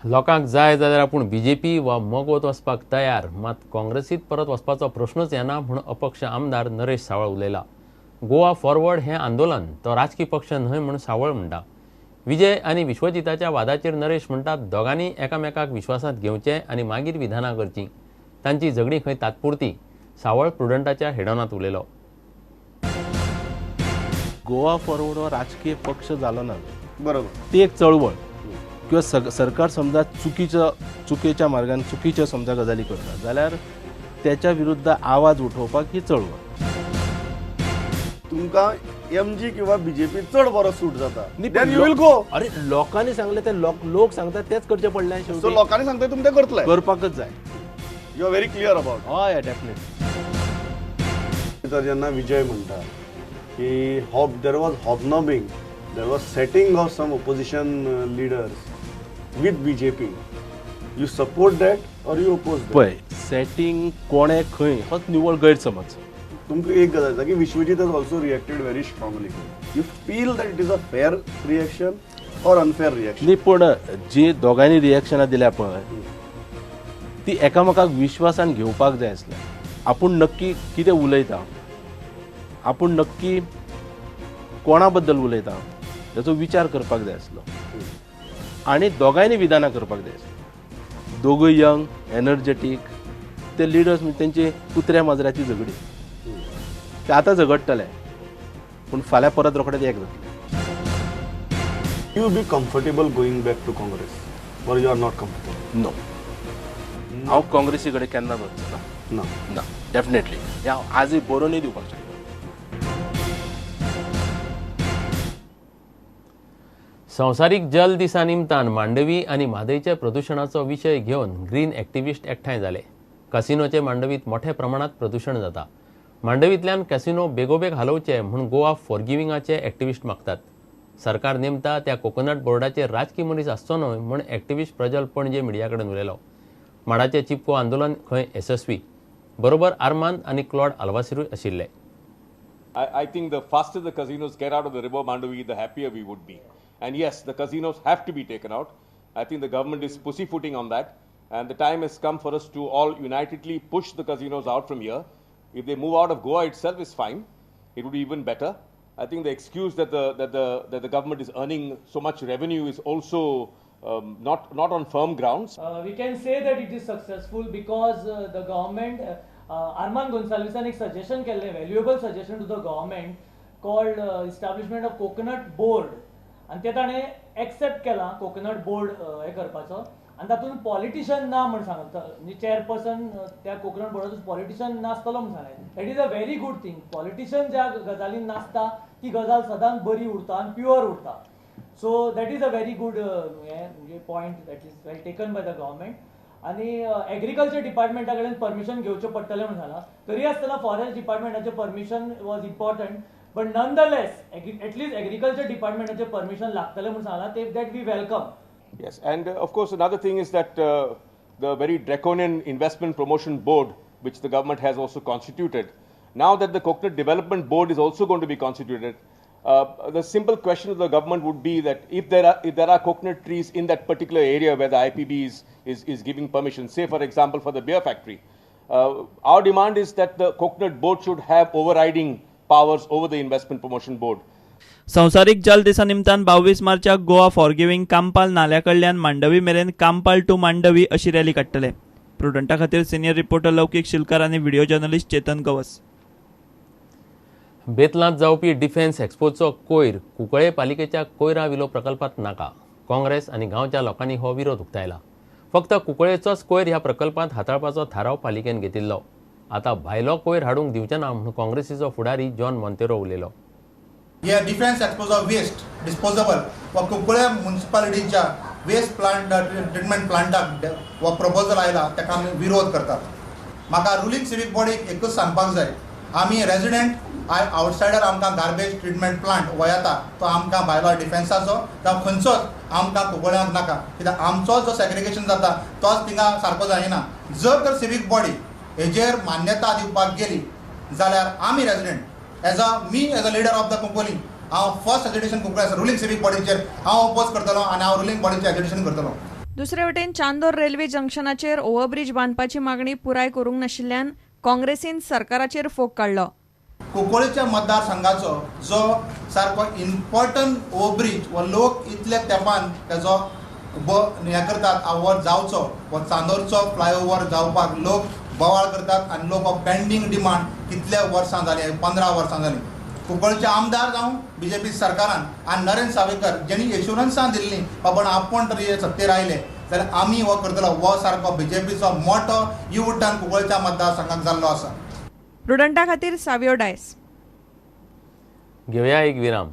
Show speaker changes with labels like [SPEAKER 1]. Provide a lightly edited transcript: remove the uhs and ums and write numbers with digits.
[SPEAKER 1] लोकांक जाय जाल्यार आपूण बीजेपी वा मोगोत वचपाक तयार, मात काँग्रेसीत परत वचपाचो प्रश्नच येना म्हूण अपक्ष आमदार नरेश सावळ उलयला. गोवा फॉरवर्ड हें आंदोलन तो राजकीय पक्ष न्हय म्हूण सावळ म्हणटा. विजय आनी विश्वजिताच्या वादाचेर नरेश म्हणटात दोगांनी एकामेकाक विश्वासांत घेवचें आनी मागीर विधानां करचीं. तांची झगडी खंय तात्पुरती. सावळ प्रुडंटाच्या हेडोनांत उलयलो.
[SPEAKER 2] गोवा फॉरवर्ड हो राजकीय पक्ष जालो ना,
[SPEAKER 3] बरोबर.
[SPEAKER 2] ती एक चळवळ किंवा सरकार समजा चुकीच्या मार्गान चुकीच्या समजा गजाली करता जाल्यार त्याच्या विरुद्ध आवाज उठोवपाक ही चळवळ.
[SPEAKER 3] तुमकां एमजी किंवा बीजेपी चड बरो सूट जाता, देन यू विल गो.
[SPEAKER 2] अरे लोकांनी सांगले ते लोक सांगतात तेच करचे पडले.
[SPEAKER 3] सो लोकांनी सांगता तुमी ते करतले,
[SPEAKER 2] करपाकच जाय.
[SPEAKER 3] You are very clear about.
[SPEAKER 2] हय डेफिनेटली.
[SPEAKER 3] तर जेन्ना विजय म्हणटा की there was hobnobbing, there was setting of some opposition leaders with BJP, you support that or you oppose that?
[SPEAKER 2] पळय, सेटिंग कोणे खंय होच निवळ गैरसमज.
[SPEAKER 3] तुमकां एक गजाल आसा की Vishwajeet has also reacted very strongly. You feel that it is a fair reaction or unfair reaction?
[SPEAKER 2] न्ही, पण जी दोगांनी रिएक्शनां दिल्या पळय ती एकामेकाक विश्वासान घेवपाक जाय आसलें. आपूण नक्की कितें उलयता, आपूण नक्की कोणा बद्दल उलयता ताचो विचार करपाक जाय आसलो आनी दोगांयनी विधानां करपाक जाय आसलीं. दोगूय यंग, एनर्जेटीक, ते लिडर्स म्हणजे तेंची कुत्र्या माजराची झगडी. ते आतां झगडटले पूण फाल्यां परत रोखडेच एक जातले.
[SPEAKER 3] You be comfortable going back to Congress or you are not comfortable?
[SPEAKER 2] No, हांव काँग्रेसी कडेन केन्नाच वचचो ना. डेफिनेटली हांव आजूय बरोवनूय दिवपाक शकता.
[SPEAKER 1] संवसारीक जल दिसा निमतान मांडवी आनी म्हादयच्या प्रदुशणाचो विशय घेवन ग्रीन एक्टिविस्ट एकठांय जाले. कसिनोचे मांडवीत मोठ्या प्रमाणात प्रदूषण जाता. मांडवींतल्यान कॅसिनो बेगोबेग हालोवचे म्हूण गोवा फॉरगिविंगाचे एक्टिविस्ट मागतात. सरकार नेमता त्या कोकोनट बोर्डाचे राजकीय मनीस आसचो न्हय म्हूण एक्टिविस्ट प्रज्वल पणजे मिडिया कडेन उलयलो. माडाचे चिपको आंदोलन खंय यशस्वी. बरोबर आर्मांद आनी क्लॉड आल्वासिरूय आशिल्ले.
[SPEAKER 4] I think the faster the casinos get out of the river Mandavi, the happier we would be. And yes, the casinos have to be taken out. I think the government is pussyfooting on that. And the time has come for us to all unitedly push the casinos out from here. If they move out of Goa itself is fine. It would be even better. I think the excuse that the government is earning so much revenue is also not on firm grounds.
[SPEAKER 5] We can say that it is successful because the government, Arman Gonsalvesan एक suggestion केले, valuable suggestion to the government called establishment of coconut board. आणि ते ताणे accept केला coconut board हे करपाचो. आनी तातूंत पॉलिटिशियन ना म्हण सांगता, म्हणजे चेअरपर्सन त्या कोकोनट बोर्डाचो पॉलिटिशियन नासतलो म्हण सांगलें. That is a very good thing. Politician ज्या गजालीन नासता ती गजाल सदांच बरी उरता आनी प्युअर उरता. So that is a very good म्हणजे point that is well taken by the government. आनी एग्रीकल्चर डिपार्टमेंटा कडेन परमिशन घेवचें पडटलें म्हण सांगलां. तरी आसतना फॉरेस्ट डिपार्टमेंटाचें permission was important. But nonetheless, at least agriculture department has permission lagtale mun sangla, that we welcome.
[SPEAKER 4] Yes, and of course another thing is that the very draconian investment promotion board which the government has also constituted, now that the coconut development board is also going to be constituted, the simple question of the government would be that if there are coconut trees in that particular area where the IPB is giving permission, say for example for the beer factory, our demand is that the coconut board should have overriding powers over the investment promotion board.
[SPEAKER 6] संवसारीक जल दिसा निमतान 22 मार्चाक Goa forgiving Campal नाल्या कडल्यान मांडवी मेरेन Campal to Mandvi अशी rally काडटले. प्रुडंटा खातीर सिनियर रिपोर्टर लौकीक शिलकार आनी व्हिडिओ जर्नलिस्ट चेतन गवस.
[SPEAKER 1] बेतलांत जावपी डिफेन्स एक्सपोचो कोयर कुंकळे पालिकेच्या कोयरा विलो प्रकल्पात नाका. काँग्रेस आनी गांवच्या लोकांनी हो विरोध उक्तायला. फक्त कुंकळेचोच कोयर ह्या प्रकल्पांत हाताळपाचो थाराव पालिकेन घेतिल्लो. आता भायलो कोयर हाडूंक दिवचे ना म्हणून काँग्रेसीचो फुडारी जॉन मोंतेरो उलयलो.
[SPEAKER 7] हे डिफेन्स एक्सपोजो वेस्ट डिस्पोजेबल वा कुंकळे म्युनिसिपालिटीच्या वेस्ट प्लांट ट्रीटमेंट प्लांटाक हो प्रपोजल आयला ताका आमी विरोध करतात. म्हाका रुलींग सिवीक बॉडीक एकूच सांगपाक जाय, आमी रेजिडेंट आवटसायडर आमकां गार्बेज ट्रीटमेंट प्लांट हो येता तो आमकां भायलो डिफेन्साचो जावं खंयचोच आमकां कुंकळ्यांक नाका. कित्याक आमचो जो सेग्रिगेशन जाता तोच थिंगा सारको जायना. जर तर सिवीक बॉडी हेजेर मान्यता दिवपाक गेली जाल्यार आमी resident as a leader of the Cuncolim हांव first education Cuncolim ruling civic बॉडीचेर हांव अपोज करतलो आनी हांव रुलींग बॉडीचें एजुकेशन करतलो.
[SPEAKER 8] दुसरे वटेन चांदोर रेल्वे जंक्शनाचेर ओव्हरब्रिज बांदपाची मागणी पुराय करूंक नाशिल्ल्यान काँग्रेसीन सरकाराचेर फोग काडलो.
[SPEAKER 7] कुंकळ्ळेच्या मतदारसंघाचो जो सारको इम्पॉर्टंट ओव्हरब्रिज व लोक इतल्या तेंपान तेजो हे करतात वर जावचो व चांदोरचो फ्लायओव्हर जावपाक लोक बोवाळ करतात आनी लोक हो पेंडींग डिमांड कितल्या वर्सां जाली 15 वर्सां जाली. कुंकळ्ळेचे आमदार जावं बीजेपी सरकारान आनी नरेंद्र सावयकर जेणी एश्युरन्सां दिल्लीं बाबा आपण तरी सत्तेर आयले जाल्यार आमी हो करतलो हो सारको बीजेपीचो मोठो यू टर्न कुंकळ्ळेच्या मतदारसंघाक जाल्लो आसा.
[SPEAKER 8] प्रुडंटा खातीर सावियो डायस.
[SPEAKER 1] घेऊया एक विराम.